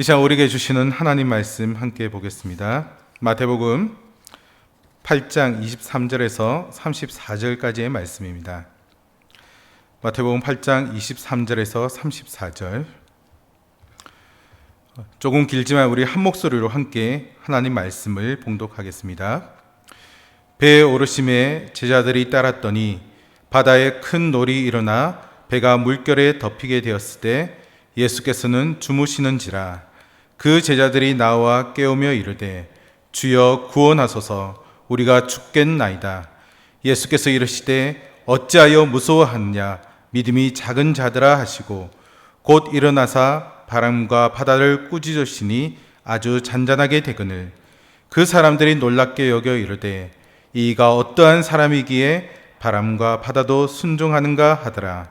이 시간 우리에게 주시는 하나님 말씀 함께 보겠습니다. 마태복음 8장 23절에서 34절까지의 말씀입니다. 마태복음 8장 23절에서 34절. 조금 길지만 우리 한 목소리로 함께 하나님 말씀을 봉독하겠습니다. 배에 오르심에 제자들이 따랐더니 바다에 큰 놀이 일어나 배가 물결에 덮이게 되었을 때 예수께서는 주무시는지라. 그 제자들이 나와 깨우며 이르되 주여 구원하소서, 우리가 죽겠나이다. 예수께서 이르시되 어찌하여 무서워하느냐, 믿음이 작은 자들아 하시고 곧 일어나사 바람과 바다를 꾸짖으시니 아주 잔잔하게 되거늘 그 사람들이 놀랍게 여겨 이르되 이가 어떠한 사람이기에 바람과 바다도 순종하는가 하더라.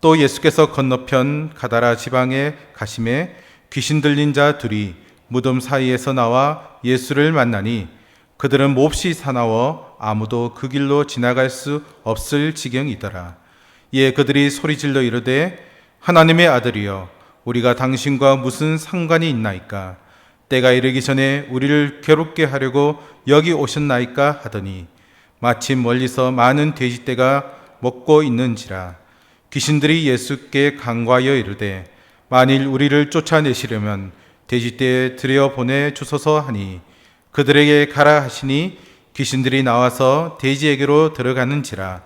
또 예수께서 건너편 가다라 지방에 가심에 귀신 들린 자 둘이 무덤 사이에서 나와 예수를 만나니 그들은 몹시 사나워 아무도 그 길로 지나갈 수 없을 지경이더라. 이에 그들이 소리질러 이르되 하나님의 아들이여, 우리가 당신과 무슨 상관이 있나이까? 때가 이르기 전에 우리를 괴롭게 하려고 여기 오셨나이까? 하더니 마침 멀리서 많은 돼지떼가 먹고 있는지라. 귀신들이 예수께 간과하여 이르되 만일 우리를 쫓아내시려면 돼지떼에 들여보내 주소서 하니 그들에게 가라 하시니 귀신들이 나와서 돼지에게로 들어가는지라.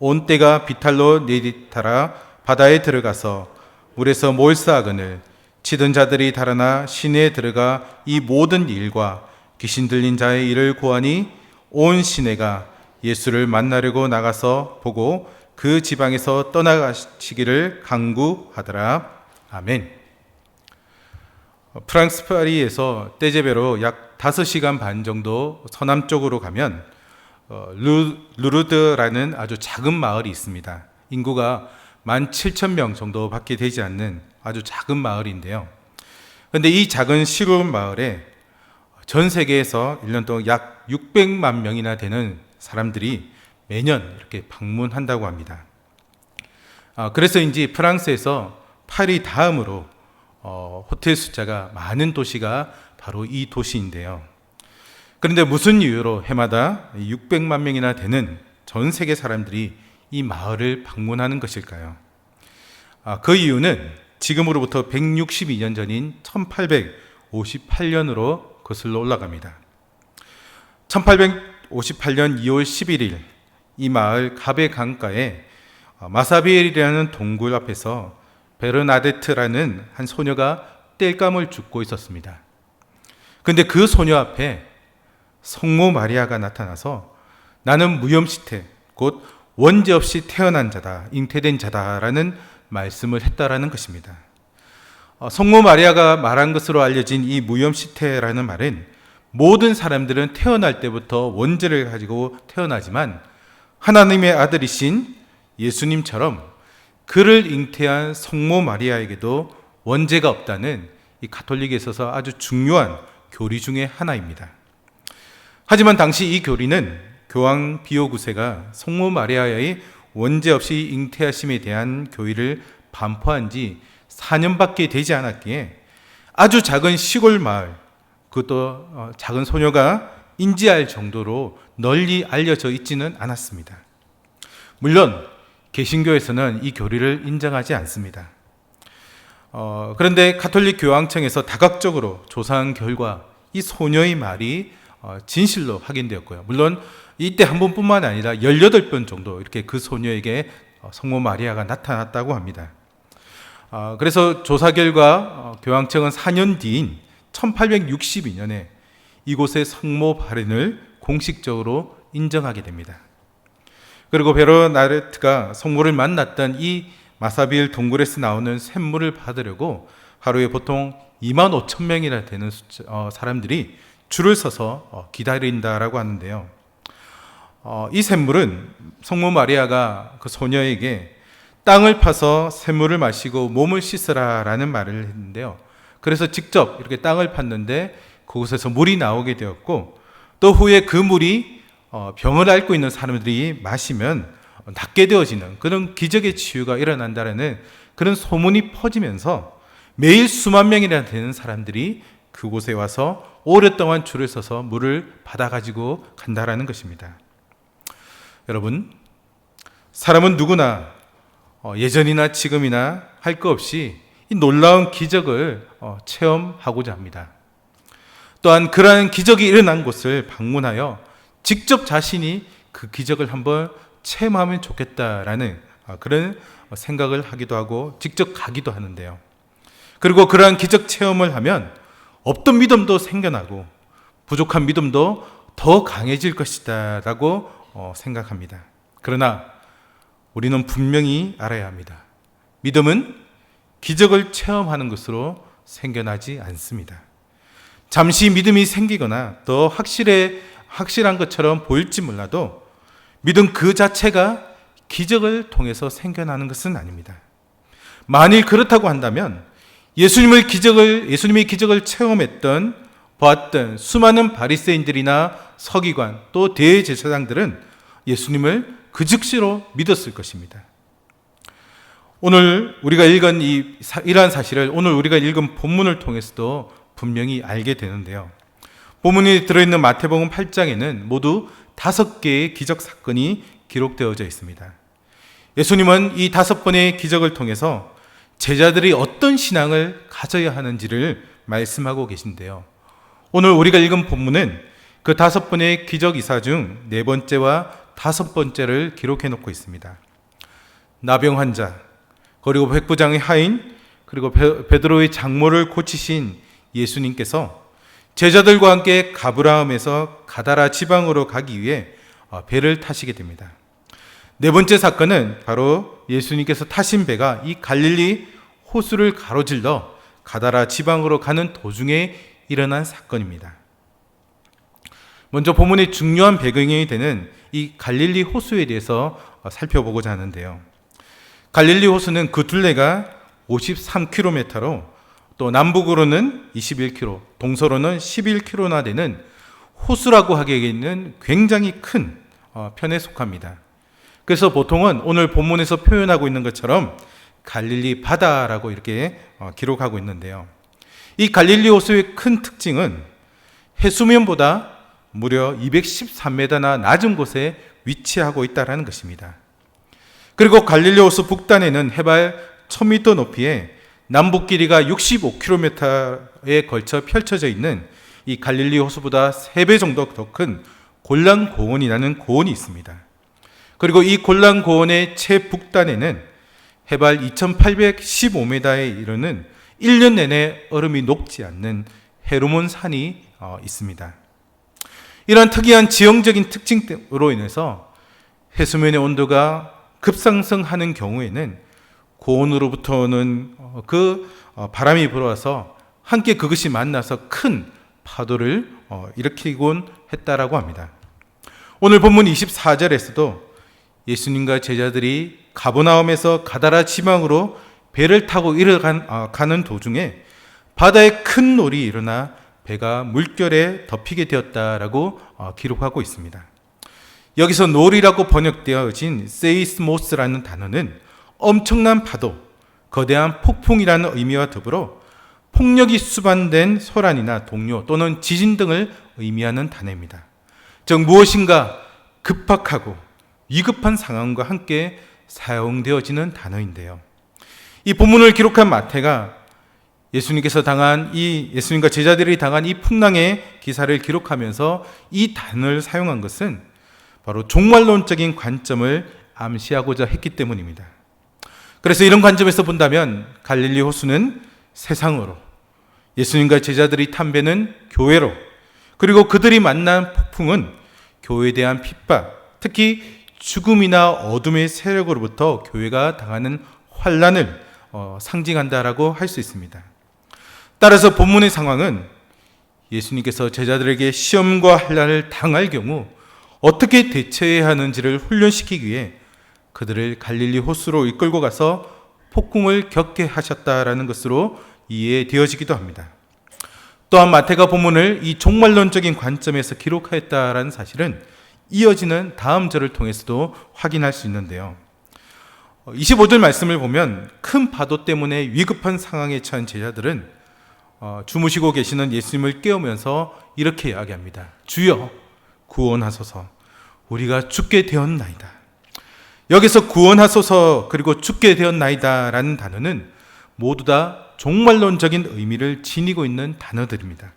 온 떼가 비탈로 내디타라 바다에 들어가서 물에서 몰사하거늘 치던 자들이 달아나 시내에 들어가 이 모든 일과 귀신 들린 자의 일을 고하니 온 시내가 예수를 만나려고 나가서 보고 그 지방에서 떠나가시기를 간구하더라. 아멘. 프랑스 파리에서 떼제베로 약 5시간 반 정도 서남쪽으로 가면 루르드라는 아주 작은 마을이 있습니다. 인구가 17,000명 정도밖에 되지 않는 아주 작은 마을인데요. 그런데 이 작은 시골 마을에 전 세계에서 1년 동안 약 600만 명이나 되는 사람들이 매년 이렇게 방문한다고 합니다. 그래서인지 프랑스에서 파리 다음으로 호텔 숫자가 많은 도시가 바로 이 도시인데요. 그런데 무슨 이유로 해마다 600만 명이나 되는 전 세계 사람들이 이 마을을 방문하는 것일까요? 그 이유는 지금으로부터 162년 전인 1858년으로 거슬러 올라갑니다. 1858년 2월 11일 이 마을 가베 강가에 마사비엘이라는 동굴 앞에서 베르나데트라는 한 소녀가 땔감을 줍고 있었습니다. 그런데 그 소녀 앞에 성모 마리아가 나타나서 나는 무염시태, 곧 원죄 없이 태어난 자다, 잉태된 자다라는 말씀을 했다라는 것입니다. 성모 마리아가 말한 것으로 알려진 이 무염시태라는 말은 모든 사람들은 태어날 때부터 원죄를 가지고 태어나지만 하나님의 아들이신 예수님처럼 그를 잉태한 성모 마리아에게도 원죄가 없다는 이 가톨릭에 있어서 아주 중요한 교리 중에 하나입니다. 하지만 당시 이 교리는 교황 비오 9세가 성모 마리아의 원죄 없이 잉태하심에 대한 교리를 반포한 지 4년밖에 되지 않았기에 아주 작은 시골 마을, 그것도 작은 소녀가 인지할 정도로 널리 알려져 있지는 않았습니다. 물론 개신교에서는 이 교리를 인정하지 않습니다. 그런데 가톨릭 교황청에서 다각적으로 조사한 결과 이 소녀의 말이 진실로 확인되었고요. 물론 이때 한 번뿐만 아니라 18번 정도 이렇게 그 소녀에게 성모 마리아가 나타났다고 합니다. 그래서 조사 결과 교황청은 4년 뒤인 1862년에 이곳의 성모 발현을 공식적으로 인정하게 됩니다. 그리고 베르나데트가 성모를 만났던 이 마사비엘 동굴에서 나오는 샘물을 받으려고 하루에 보통 25,000명이나 되는 사람들이 줄을 서서 기다린다라고 하는데요. 이 샘물은 성모 마리아가 그 소녀에게 땅을 파서 샘물을 마시고 몸을 씻으라라는 말을 했는데요. 그래서 직접 이렇게 땅을 팠는데 그곳에서 물이 나오게 되었고, 또 후에 그 물이 병을 앓고 있는 사람들이 마시면 낫게 되어지는 그런 기적의 치유가 일어난다는 그런 소문이 퍼지면서 매일 수만 명이나 되는 사람들이 그곳에 와서 오랫동안 줄을 서서 물을 받아가지고 간다라는 것입니다. 여러분, 사람은 누구나 예전이나 지금이나 할 것 없이 이 놀라운 기적을 체험하고자 합니다. 또한 그러한 기적이 일어난 곳을 방문하여 직접 자신이 그 기적을 한번 체험하면 좋겠다라는 그런 생각을 하기도 하고 직접 가기도 하는데요. 그리고 그러한 기적 체험을 하면 없던 믿음도 생겨나고 부족한 믿음도 더 강해질 것이다 라고 생각합니다. 그러나 우리는 분명히 알아야 합니다. 믿음은 기적을 체험하는 것으로 생겨나지 않습니다. 잠시 믿음이 생기거나 더 확실한 것처럼 보일지 몰라도 믿음 그 자체가 기적을 통해서 생겨나는 것은 아닙니다. 만일 그렇다고 한다면 예수님이 기적을 체험했던 보았던 수많은 바리새인들이나 서기관 또 대제사장들은 예수님을 그 즉시로 믿었을 것입니다. 오늘 우리가 읽은 이러한 사실을 오늘 우리가 읽은 본문을 통해서도 분명히 알게 되는데요. 본문이 들어있는 마태복음 8장에는 모두 5개의 기적 사건이 기록되어져 있습니다. 예수님은 이 5번의 기적을 통해서 제자들이 어떤 신앙을 가져야 하는지를 말씀하고 계신데요. 오늘 우리가 읽은 본문은 그 5번의 기적 이사 중 4번째와 5번째를 기록해 놓고 있습니다. 나병 환자, 그리고 백부장의 하인, 그리고 베드로의 장모를 고치신 예수님께서 제자들과 함께 가브라움에서 가다라 지방으로 가기 위해 배를 타시게 됩니다. 4번째 사건은 바로 예수님께서 타신 배가 이 갈릴리 호수를 가로질러 가다라 지방으로 가는 도중에 일어난 사건입니다. 먼저 본문의 중요한 배경이 되는 이 갈릴리 호수에 대해서 살펴보고자 하는데요. 갈릴리 호수는 그 둘레가 53km로 또 남북으로는 21km, 동서로는 11km나 되는 호수라고 하기에는 굉장히 큰 편에 속합니다. 그래서 보통은 오늘 본문에서 표현하고 있는 것처럼 갈릴리 바다라고 이렇게 기록하고 있는데요. 이 갈릴리 호수의 큰 특징은 해수면보다 무려 213m나 낮은 곳에 위치하고 있다는 것입니다. 그리고 갈릴리 호수 북단에는 해발 1000m 높이에 남북 길이가 65km에 걸쳐 펼쳐져 있는 이 갈릴리 호수보다 3배 정도 더 큰 골란 고원이라는 고원이 있습니다. 그리고 이 골란 고원의 최북단에는 해발 2815m에 이르는 1년 내내 얼음이 녹지 않는 헤르몬 산이 있습니다. 이런 특이한 지형적인 특징으로 인해서 해수면의 온도가 급상승하는 경우에는 고온으로부터는 그 바람이 불어와서 함께 그것이 만나서 큰 파도를 일으키곤 했다라고 합니다. 오늘 본문 24절에서도 예수님과 제자들이 가버나움에서 가다라 지방으로 배를 타고 가는 도중에 바다에 큰 놀이 일어나 배가 물결에 덮이게 되었다라고 기록하고 있습니다. 여기서 놀이라고 번역되어진 세이스모스라는 단어는 엄청난 파도, 거대한 폭풍이라는 의미와 더불어 폭력이 수반된 소란이나 동요 또는 지진 등을 의미하는 단어입니다. 즉 무엇인가 급박하고 위급한 상황과 함께 사용되어지는 단어인데요. 이 본문을 기록한 마태가 예수님과 제자들이 당한 이 풍랑의 기사를 기록하면서 이 단어를 사용한 것은 바로 종말론적인 관점을 암시하고자 했기 때문입니다. 그래서 이런 관점에서 본다면 갈릴리 호수는 세상으로, 예수님과 제자들이 탄 배는 교회로, 그리고 그들이 만난 폭풍은 교회에 대한 핍박, 특히 죽음이나 어둠의 세력으로부터 교회가 당하는 환난을 상징한다라고 할 수 있습니다. 따라서 본문의 상황은 예수님께서 제자들에게 시험과 환난을 당할 경우 어떻게 대처해야 하는지를 훈련시키기 위해 그들을 갈릴리 호수로 이끌고 가서 폭풍을 겪게 하셨다라는 것으로 이해되어지기도 합니다. 또한 마태가 본문을 이 종말론적인 관점에서 기록하였다라는 사실은 이어지는 다음 절을 통해서도 확인할 수 있는데요. 25절 말씀을 보면 큰 파도 때문에 위급한 상황에 처한 제자들은 주무시고 계시는 예수님을 깨우면서 이렇게 이야기합니다. 주여 구원하소서, 우리가 죽게 되었나이다. 여기서 구원하소서 그리고 죽게 되었나이다 라는 단어는 모두 다 종말론적인 의미를 지니고 있는 단어들입니다.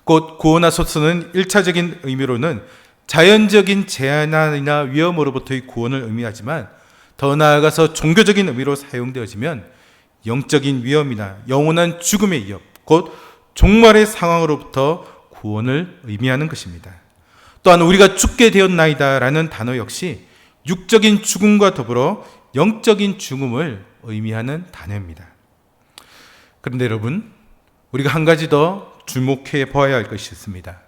곧 구원하소서는 1차적인 의미로는 자연적인 재난이나 위험으로부터의 구원을 의미하지만, 더 나아가서 종교적인 의미로 사용되어지면 영적인 위험이나 영원한 죽음의 위협, 곧 종말의 상황으로부터 구원을 의미하는 것입니다. 또한 우리가 죽게 되었나이다 라는 단어 역시 육적인 죽음과 더불어 영적인 죽음을 의미하는 단어입니다. 그런데 여러분, 우리가 한 가지 더 주목해 보아야 할 것이 있습니다.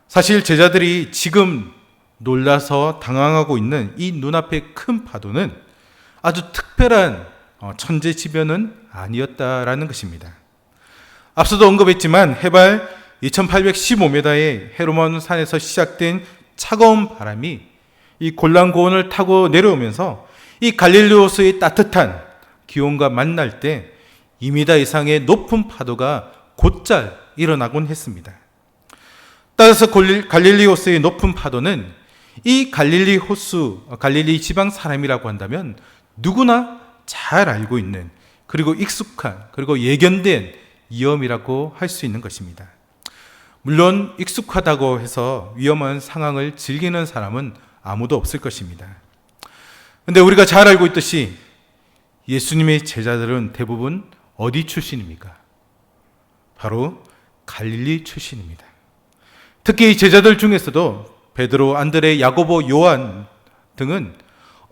사실 제자들이 지금 놀라서 당황하고 있는 이 눈앞의 큰 파도는 아주 특별한 천재지변은 아니었다라는 것입니다. 앞서도 언급했지만 해발 2815m의 헤르몬 산에서 시작된 차가운 바람이 이 골란고원을 타고 내려오면서 이 갈릴리호수의 따뜻한 기온과 만날 때 2m 이상의 높은 파도가 곧잘 일어나곤 했습니다. 따라서 갈릴리 호수의 높은 파도는 이 갈릴리 지방 사람이라고 한다면 누구나 잘 알고 있는, 그리고 익숙한, 그리고 예견된 위험이라고 할 수 있는 것입니다. 물론 익숙하다고 해서 위험한 상황을 즐기는 사람은 아무도 없을 것입니다. 그런데 우리가 잘 알고 있듯이 예수님의 제자들은 대부분 어디 출신입니까? 바로 갈릴리 출신입니다. 특히 제자들 중에서도 베드로, 안드레, 야고보, 요한 등은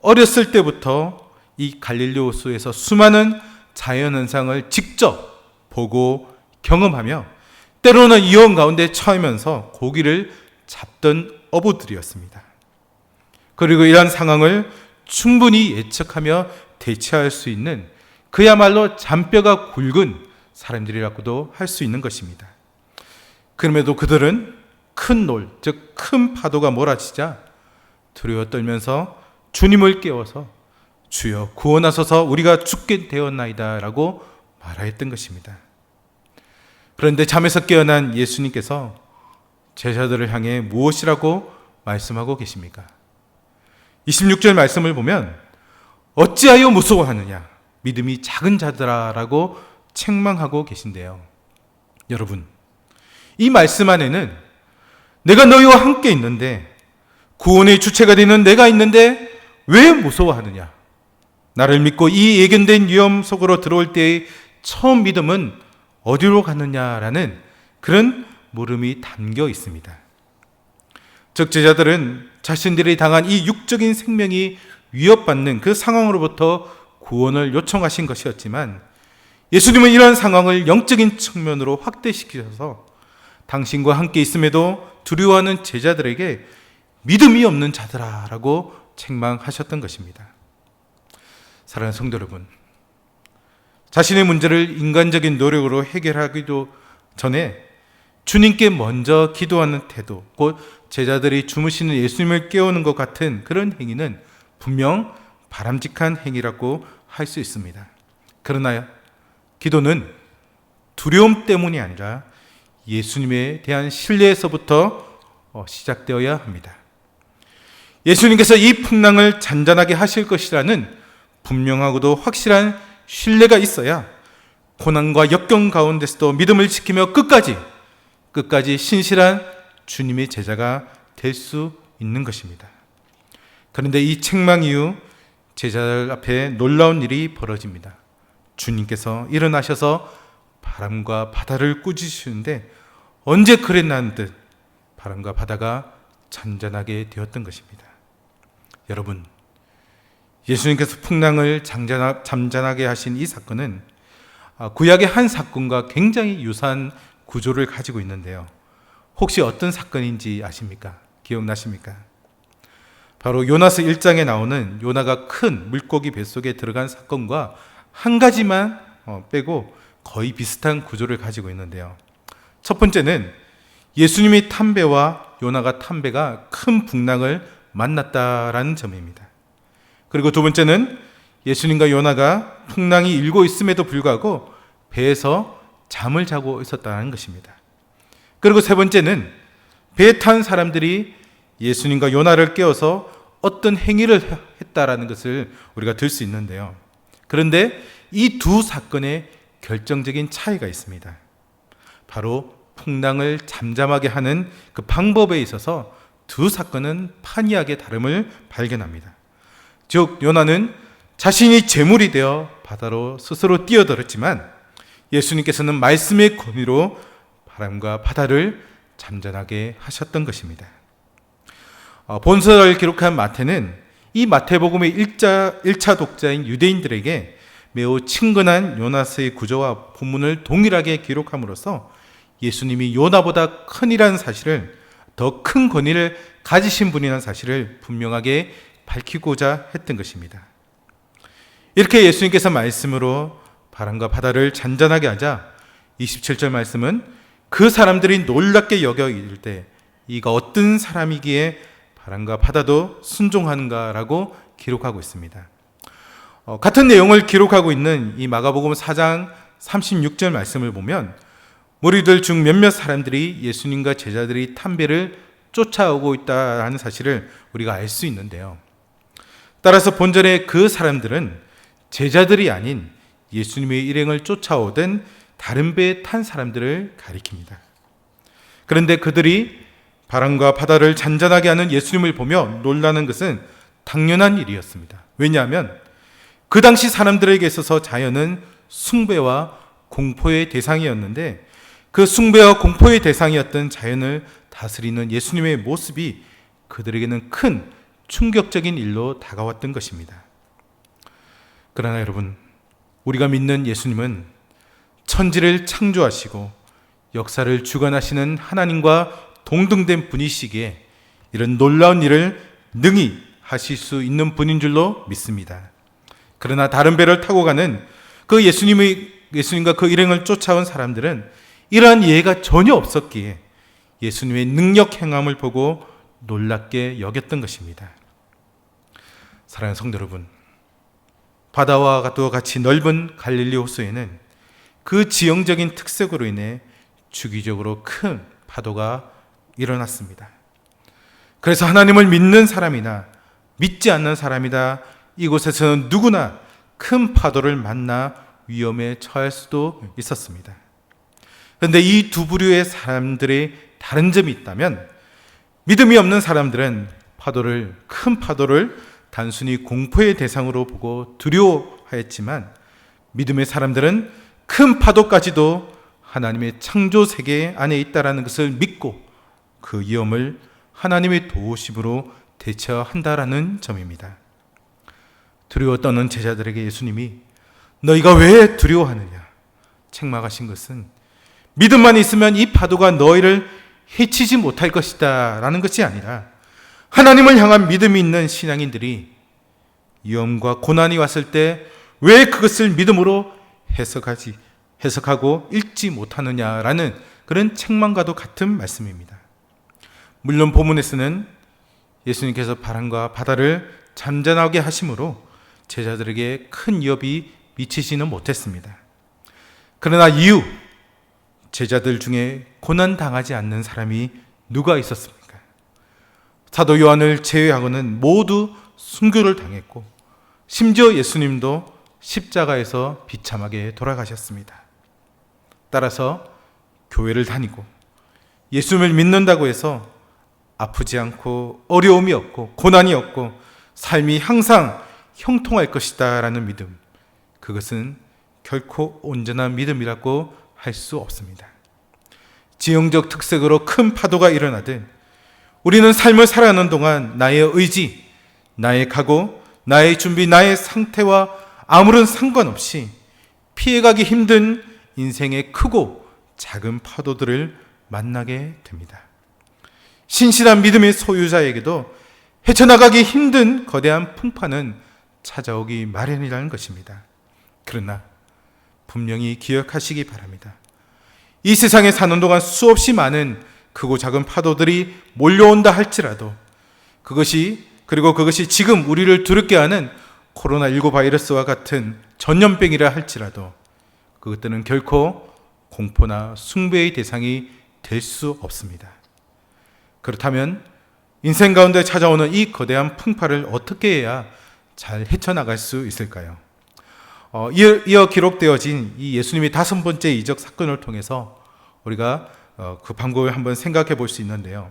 어렸을 때부터 이 갈릴리 호수에서 수많은 자연현상을 직접 보고 경험하며 때로는 위험 가운데 처하면서 고기를 잡던 어부들이었습니다. 그리고 이러한 상황을 충분히 예측하며 대처할 수 있는 그야말로 잔뼈가 굵은 사람들이라고도 할 수 있는 것입니다. 그럼에도 그들은 큰 놀, 즉 큰 파도가 몰아치자 두려워 떨면서 주님을 깨워서 주여 구원하소서 우리가 죽게 되었나이다 라고 말하였던 것입니다. 그런데 잠에서 깨어난 예수님께서 제자들을 향해 무엇이라고 말씀하고 계십니까? 26절 말씀을 보면 어찌하여 무서워하느냐 믿음이 작은 자들아 라고 책망하고 계신데요. 여러분, 이 말씀 안에는 내가 너희와 함께 있는데, 구원의 주체가 되는 내가 있는데 왜 무서워하느냐, 나를 믿고 이 예견된 위험 속으로 들어올 때의 처음 믿음은 어디로 가느냐라는 그런 물음이 담겨 있습니다. 즉 제자들은 자신들이 당한 이 육적인 생명이 위협받는 그 상황으로부터 구원을 요청하신 것이었지만, 예수님은 이러한 상황을 영적인 측면으로 확대시키셔서 당신과 함께 있음에도 두려워하는 제자들에게 믿음이 없는 자들아 라고 책망하셨던 것입니다. 사랑하는 성도 여러분, 자신의 문제를 인간적인 노력으로 해결하기도 전에 주님께 먼저 기도하는 태도, 곧 제자들이 주무시는 예수님을 깨우는 것 같은 그런 행위는 분명 바람직한 행위라고 할 수 있습니다. 그러나 기도는 두려움 때문이 아니라 예수님에 대한 신뢰에서부터 시작되어야 합니다. 예수님께서 이 풍랑을 잔잔하게 하실 것이라는 분명하고도 확실한 신뢰가 있어야 고난과 역경 가운데서도 믿음을 지키며 끝까지 신실한 주님의 제자가 될 수 있는 것입니다. 그런데 이 책망 이후 제자들 앞에 놀라운 일이 벌어집니다. 주님께서 일어나셔서 바람과 바다를 꾸짖으시는데 언제 그랬나는 듯 바람과 바다가 잔잔하게 되었던 것입니다. 여러분, 예수님께서 풍랑을 잠잠하게 하신 이 사건은 구약의 한 사건과 굉장히 유사한 구조를 가지고 있는데요. 혹시 어떤 사건인지 아십니까? 기억나십니까? 바로 요나서 1장에 나오는 요나가 큰 물고기 뱃속에 들어간 사건과 한 가지만 빼고 거의 비슷한 구조를 가지고 있는데요. 첫 번째는 예수님의 탐배와 요나가 탐배가 큰 풍랑을 만났다라는 점입니다. 그리고 두 번째는 예수님과 요나가 풍랑이 일고 있음에도 불구하고 배에서 잠을 자고 있었다는 것입니다. 그리고 세 번째는 배에 탄 사람들이 예수님과 요나를 깨워서 어떤 행위를 했다라는 것을 우리가 들 수 있는데요. 그런데 이 두 사건에 결정적인 차이가 있습니다. 바로 풍랑을 잠잠하게 하는 그 방법에 있어서 두 사건은 판이하게 다름을 발견합니다. 즉 요나는 자신이 제물이 되어 바다로 스스로 뛰어들었지만 예수님께서는 말씀의 권위로 바람과 바다를 잠잠하게 하셨던 것입니다. 본서를 기록한 마태는 이 마태복음의 1차 독자인 유대인들에게 매우 친근한 요나스의 구조와 본문을 동일하게 기록함으로써 예수님이 요나보다 큰이라는 사실을, 더 큰 권위를 가지신 분이라는 사실을 분명하게 밝히고자 했던 것입니다. 이렇게 예수님께서 말씀으로 바람과 바다를 잔잔하게 하자 27절 말씀은 그 사람들이 놀랍게 여겨 이를 때 이가 어떤 사람이기에 바람과 바다도 순종하는가라고 기록하고 있습니다. 같은 내용을 기록하고 있는 이 마가복음 4장 36절 말씀을 보면 무리들 중 몇몇 사람들이 예수님과 제자들이 탄 배를 쫓아오고 있다는 사실을 우리가 알 수 있는데요. 따라서 본절의 그 사람들은 제자들이 아닌 예수님의 일행을 쫓아오던 다른 배에 탄 사람들을 가리킵니다. 그런데 그들이 바람과 바다를 잔잔하게 하는 예수님을 보며 놀라는 것은 당연한 일이었습니다. 왜냐하면 그 당시 사람들에게 있어서 자연은 숭배와 공포의 대상이었는데 그 숭배와 공포의 대상이었던 자연을 다스리는 예수님의 모습이 그들에게는 큰 충격적인 일로 다가왔던 것입니다. 그러나 여러분, 우리가 믿는 예수님은 천지를 창조하시고 역사를 주관하시는 하나님과 동등된 분이시기에 이런 놀라운 일을 능히 하실 수 있는 분인 줄로 믿습니다. 그러나 다른 배를 타고 가는 그 예수님과 그 일행을 쫓아온 사람들은 이러한 이해가 전혀 없었기에 예수님의 능력 행함을 보고 놀랍게 여겼던 것입니다. 사랑하는 성도 여러분, 바다와 같이 넓은 갈릴리 호수에는 그 지형적인 특색으로 인해 주기적으로 큰 파도가 일어났습니다. 그래서 하나님을 믿는 사람이나 믿지 않는 사람이나 이곳에서는 누구나 큰 파도를 만나 위험에 처할 수도 있었습니다. 그런데 이 두 부류의 사람들의 다른 점이 있다면 믿음이 없는 사람들은 큰 파도를 단순히 공포의 대상으로 보고 두려워하였지만 믿음의 사람들은 큰 파도까지도 하나님의 창조 세계 안에 있다는 것을 믿고 그 위험을 하나님의 도우심으로 대처한다라는 점입니다. 두려워 떠는 제자들에게 예수님이 너희가 왜 두려워하느냐 책망하신 것은 믿음만 있으면 이 파도가 너희를 해치지 못할 것이다 라는 것이 아니라 하나님을 향한 믿음이 있는 신앙인들이 위험과 고난이 왔을 때 왜 그것을 믿음으로 해석하고 읽지 못하느냐라는 그런 책망과도 같은 말씀입니다. 물론 본문에서는 예수님께서 바람과 바다를 잠잠하게 하심으로 제자들에게 큰 위협이 미치지는 못했습니다. 그러나 이후 제자들 중에 고난당하지 않는 사람이 누가 있었습니까? 사도 요한을 제외하고는 모두 순교를 당했고 심지어 예수님도 십자가에서 비참하게 돌아가셨습니다. 따라서 교회를 다니고 예수님을 믿는다고 해서 아프지 않고 어려움이 없고 고난이 없고 삶이 항상 형통할 것이다 라는 믿음, 그것은 결코 온전한 믿음이라고 할 수 없습니다. 지형적 특색으로 큰 파도가 일어나듯 우리는 삶을 살아가는 동안 나의 의지, 나의 각오, 나의 준비, 나의 상태와 아무런 상관없이 피해가기 힘든 인생의 크고 작은 파도들을 만나게 됩니다. 신실한 믿음의 소유자에게도 헤쳐나가기 힘든 거대한 풍파는 찾아오기 마련이라는 것입니다. 그러나 분명히 기억하시기 바랍니다. 이 세상에 사는 동안 수없이 많은 크고 작은 파도들이 몰려온다 할지라도 그것이 그리고 그것이 지금 우리를 두렵게 하는 코로나19 바이러스와 같은 전염병이라 할지라도 그것들은 결코 공포나 숭배의 대상이 될 수 없습니다. 그렇다면 인생 가운데 찾아오는 이 거대한 풍파를 어떻게 해야 잘 헤쳐나갈 수 있을까요? 이어 기록되어진 이 예수님의 5번째 이적 사건을 통해서 우리가 그 방법을 한번 생각해 볼 수 있는데요.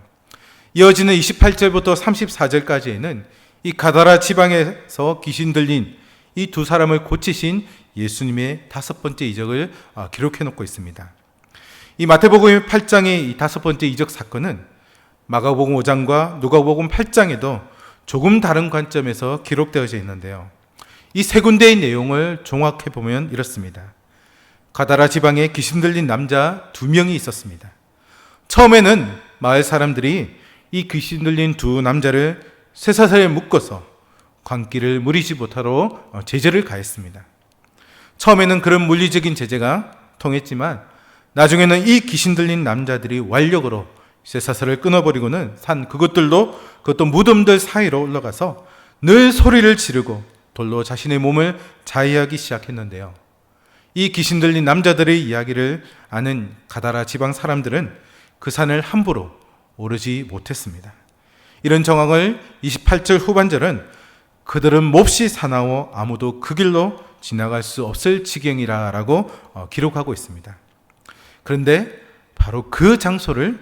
이어지는 28절부터 34절까지에는 이 가다라 지방에서 귀신 들린 이 두 사람을 고치신 예수님의 5번째 이적을 기록해 놓고 있습니다. 이 마태복음 8장의 이 5번째 이적 사건은 마가복음 5장과 누가복음 8장에도 조금 다른 관점에서 기록되어져 있는데요. 이 세 군데의 내용을 종합해 보면 이렇습니다. 가다라 지방에 귀신 들린 남자 2명이 있었습니다. 처음에는 마을 사람들이 이 귀신 들린 두 남자를 쇠사슬에 묶어서 광기를 무리지 못하러 제재를 가했습니다. 처음에는 그런 물리적인 제재가 통했지만 나중에는 이 귀신 들린 남자들이 완력으로 쇠사슬을 끊어버리고는 그것도 무덤들 사이로 올라가서 늘 소리를 지르고 돌로 자신의 몸을 자위하기 시작했는데요. 이 귀신 들린 남자들의 이야기를 아는 가다라 지방 사람들은 그 산을 함부로 오르지 못했습니다. 이런 정황을 28절 후반절은 그들은 몹시 사나워 아무도 그 길로 지나갈 수 없을 지경이라고 기록하고 있습니다. 그런데 바로 그 장소를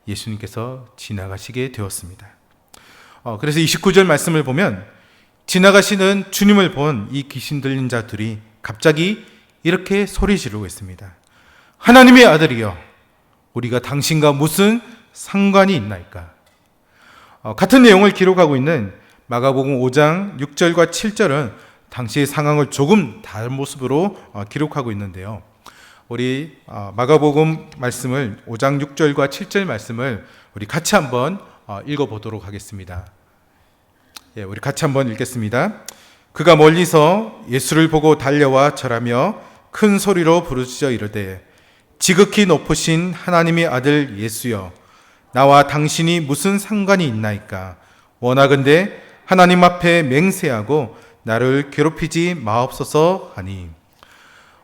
예수님께서 지나가시게 되었습니다. 그래서 29절 말씀을 보면 지나가시는 주님을 본 이 귀신 들린 자들이 갑자기 이렇게 소리 지르고 있습니다. 하나님의 아들이여, 우리가 당신과 무슨 상관이 있나이까? 같은 내용을 기록하고 있는 마가복음 5장 6절과 7절은 당시의 상황을 조금 다른 모습으로 기록하고 있는데요. 우리 마가복음 말씀을 5장 6절과 7절 말씀을 우리 같이 한번 읽어보도록 하겠습니다. 우리 같이 한번 읽겠습니다. 그가 멀리서 예수를 보고 달려와 절하며 큰 소리로 부르짖어 이르되 지극히 높으신 하나님의 아들 예수여, 나와 당신이 무슨 상관이 있나이까? 원하건대 하나님 앞에 맹세하고 나를 괴롭히지 마옵소서 하니.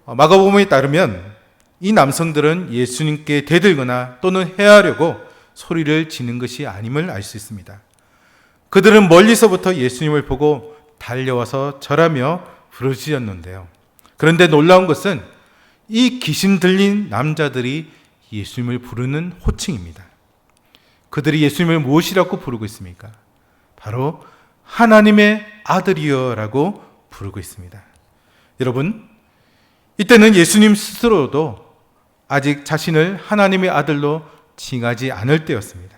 마가복음에 따르면 이 남성들은 예수님께 대들거나 또는 해하려고 소리를 지는 것이 아님을 알 수 있습니다. 그들은 멀리서부터 예수님을 보고 달려와서 절하며 부르짖었는데요. 그런데 놀라운 것은 이 귀신 들린 남자들이 예수님을 부르는 호칭입니다. 그들이 예수님을 무엇이라고 부르고 있습니까? 바로 하나님의 아들이여라고 부르고 있습니다. 여러분, 이때는 예수님 스스로도 아직 자신을 하나님의 아들로 칭하지 않을 때였습니다.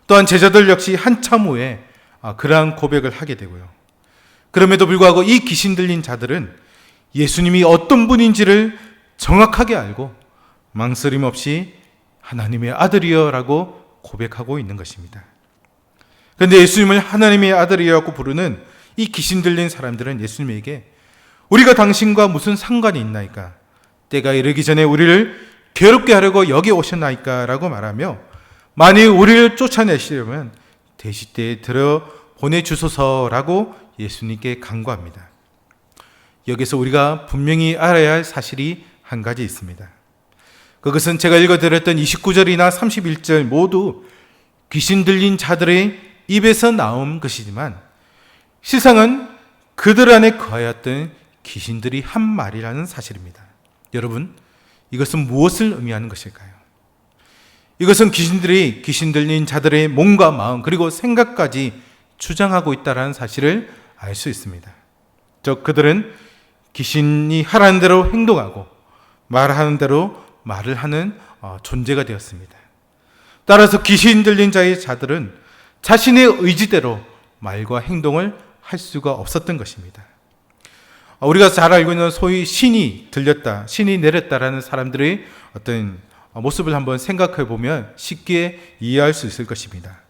또한 제자들 역시 한참 후에 그러한 고백을 하게 되고요. 그럼에도 불구하고 이 귀신 들린 자들은 예수님이 어떤 분인지를 정확하게 알고 망설임 없이 하나님의 아들이여라고 고백하고 있는 것입니다. 그런데 예수님을 하나님의 아들이라고 부르는 이 귀신 들린 사람들은 예수님에게 우리가 당신과 무슨 상관이 있나이까? 때가 이르기 전에 우리를 괴롭게 하려고 여기 오셨나이까? 라고 말하며 만일 우리를 쫓아내시려면 대시대에 들어 보내주소서라고 예수님께 간구합니다. 여기서 우리가 분명히 알아야 할 사실이 한 가지 있습니다. 그것은 제가 읽어드렸던 29절이나 31절 모두 귀신 들린 자들의 입에서 나온 것이지만 실상은 그들 안에 거하였던 귀신들이 한 말이라는 사실입니다. 여러분, 이것은 무엇을 의미하는 것일까요? 이것은 귀신들이 귀신 들린 자들의 몸과 마음 그리고 생각까지 주장하고 있다는 사실을 알 수 있습니다. 즉 그들은 귀신이 하라는 대로 행동하고 말하는 대로 말을 하는 존재가 되었습니다. 따라서 귀신 들린 자들은 자신의 의지대로 말과 행동을 할 수가 없었던 것입니다. 우리가 잘 알고 있는 소위 신이 들렸다, 신이 내렸다라는 사람들의 어떤 모습을 한번 생각해 보면 쉽게 이해할 수 있을 것입니다.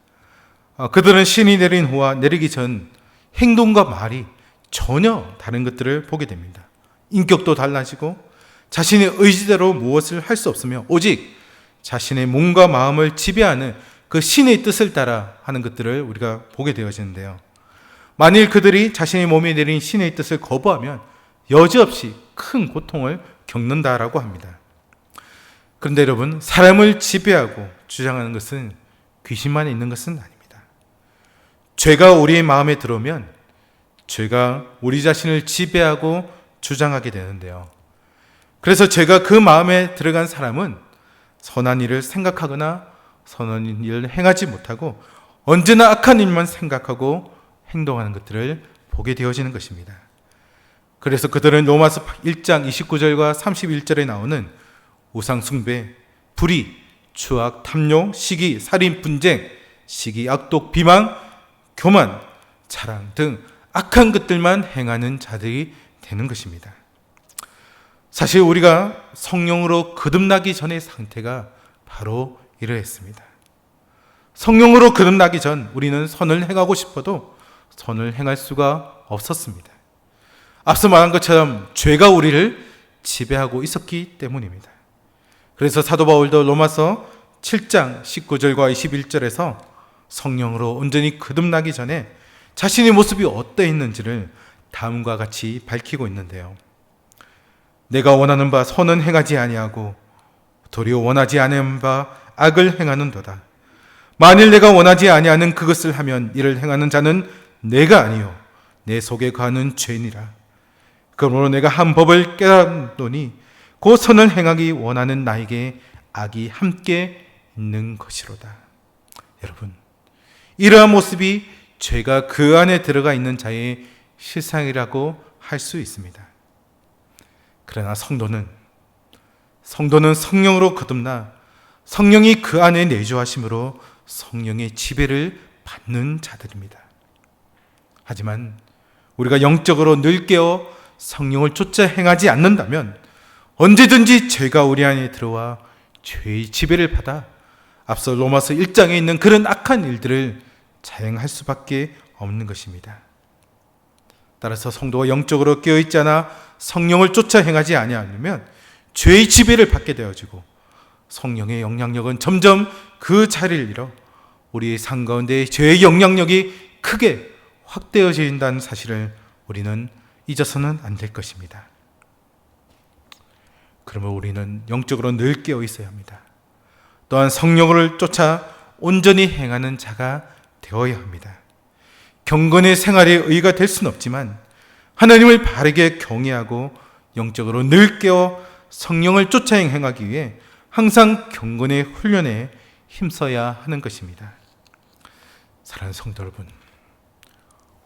그들은 신이 내린 후와 내리기 전 행동과 말이 전혀 다른 것들을 보게 됩니다. 인격도 달라지고 자신의 의지대로 무엇을 할 수 없으며 오직 자신의 몸과 마음을 지배하는 그 신의 뜻을 따라 하는 것들을 우리가 보게 되어지는데요. 만일 그들이 자신의 몸에 내린 신의 뜻을 거부하면 여지없이 큰 고통을 겪는다라고 합니다. 그런데 여러분, 사람을 지배하고 주장하는 것은 귀신만 있는 것은 아닙니다. 죄가 우리의 마음에 들어오면 죄가 우리 자신을 지배하고 주장하게 되는데요. 그래서 죄가 그 마음에 들어간 사람은 선한 일을 생각하거나 선한 일을 행하지 못하고 언제나 악한 일만 생각하고 행동하는 것들을 보게 되어지는 것입니다. 그래서 그들은 로마서 1장 29절과 31절에 나오는 우상 숭배, 불의, 추악, 탐욕, 시기, 살인, 분쟁, 시기, 악독, 비방, 교만, 자랑 등 악한 것들만 행하는 자들이 되는 것입니다. 사실 우리가 성령으로 거듭나기 전의 상태가 바로 이러했습니다. 성령으로 거듭나기 전 우리는 선을 행하고 싶어도 선을 행할 수가 없었습니다. 앞서 말한 것처럼 죄가 우리를 지배하고 있었기 때문입니다. 그래서 사도 바울도 로마서 7장 19절과 21절에서 성령으로 온전히 거듭나기 전에 자신의 모습이 어떠했는지를 다음과 같이 밝히고 있는데요. 내가 원하는 바 선은 행하지 아니하고 도리어 원하지 않은 바 악을 행하는도다. 만일 내가 원하지 아니하는 그것을 하면 이를 행하는 자는 내가 아니요 내 속에 거하는 죄니라. 그러므로 내가 한 법을 깨달았노니 그 선을 행하기 원하는 나에게 악이 함께 있는 것이로다. 여러분, 이러한 모습이 죄가 그 안에 들어가 있는 자의 실상이라고 할 수 있습니다. 그러나 성도는 성령으로 거듭나 성령이 그 안에 내주하심으로 성령의 지배를 받는 자들입니다. 하지만 우리가 영적으로 늘 깨어 성령을 쫓아 행하지 않는다면 언제든지 죄가 우리 안에 들어와 죄의 지배를 받아 앞서 로마서 1장에 있는 그런 악한 일들을 자행할 수밖에 없는 것입니다. 따라서 성도가 영적으로 깨어있지 않아 성령을 쫓아 행하지 아니하면 죄의 지배를 받게 되어지고 성령의 영향력은 점점 그 자리를 잃어 우리의 삶 가운데 죄의 영향력이 크게 확대해진다는 사실을 우리는 잊어서는 안 될 것입니다. 그러면 우리는 영적으로 늘 깨어 있어야 합니다. 또한 성령을 쫓아 온전히 행하는 자가 되어야 합니다. 경건의 생활에 의의가 될 수는 없지만 하나님을 바르게 경외하고 영적으로 늘 깨어 성령을 쫓아 행하기 위해 항상 경건의 훈련에 힘써야 하는 것입니다. 사랑하는 성도 여러분,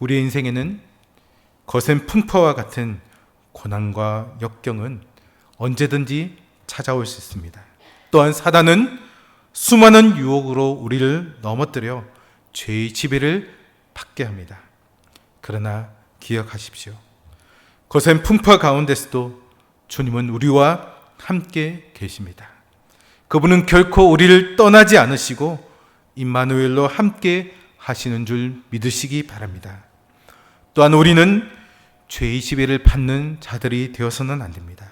우리의 인생에는 거센 풍파와 같은 고난과 역경은 언제든지 찾아올 수 있습니다. 또한 사단은 수많은 유혹으로 우리를 넘어뜨려 죄의 지배를 받게 합니다. 그러나 기억하십시오. 거센 풍파 가운데서도 주님은 우리와 함께 계십니다. 그분은 결코 우리를 떠나지 않으시고 임마누엘로 함께 하시는 줄 믿으시기 바랍니다. 또한 우리는 죄의 지배를 받는 자들이 되어서는 안 됩니다.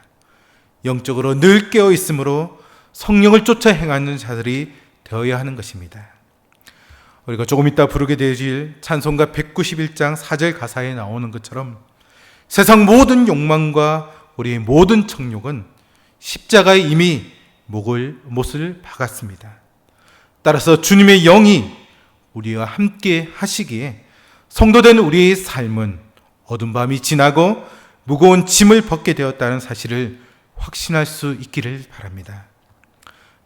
영적으로 늘 깨어 있으므로 성령을 쫓아 행하는 자들이 되어야 하는 것입니다. 우리가 조금 이따 부르게 되질 찬송가 191장 4절 가사에 나오는 것처럼 세상 모든 욕망과 우리의 모든 정욕은 십자가에 이미 못을 박았습니다. 따라서 주님의 영이 우리와 함께 하시기에 성도된 우리의 삶은 어두운 밤이 지나고 무거운 짐을 벗게 되었다는 사실을 확신할 수 있기를 바랍니다.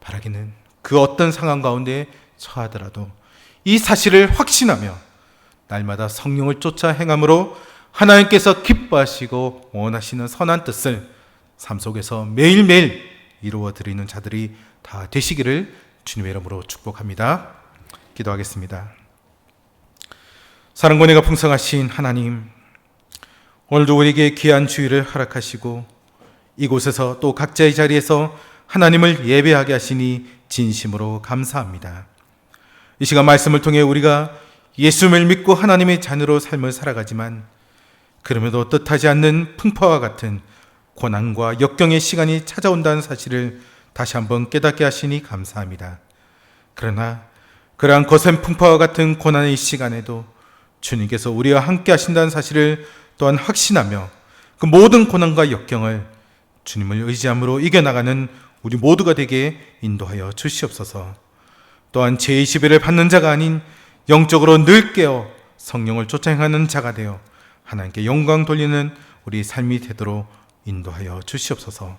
바라기는 그 어떤 상황 가운데 처하더라도 이 사실을 확신하며 날마다 성령을 쫓아 행함으로 하나님께서 기뻐하시고 원하시는 선한 뜻을 삶 속에서 매일매일 이루어 드리는 자들이 다 되시기를 주님의 이름으로 축복합니다. 기도하겠습니다. 사랑과 은혜가 풍성하신 하나님, 오늘도 우리에게 귀한 주일을 허락하시고 이곳에서 또 각자의 자리에서 하나님을 예배하게 하시니 진심으로 감사합니다. 이 시간 말씀을 통해 우리가 예수님을 믿고 하나님의 자녀로 삶을 살아가지만 그럼에도 뜻하지 않는 풍파와 같은 고난과 역경의 시간이 찾아온다는 사실을 다시 한번 깨닫게 하시니 감사합니다. 그러나 그러한 거센 풍파와 같은 고난의 시간에도 주님께서 우리와 함께 하신다는 사실을 또한 확신하며 그 모든 고난과 역경을 주님을 의지함으로 이겨나가는 우리 모두가 되게 인도하여 주시옵소서. 또한 제21을 받는 자가 아닌 영적으로 늘 깨어 성령을 쫓아 행하는 자가 되어 하나님께 영광 돌리는 우리 삶이 되도록 인도하여 주시옵소서.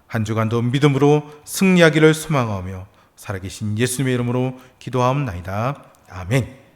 한 주간도 믿음으로 승리하기를 소망하며 살아계신 예수님의 이름으로 기도하옵나이다. 아멘.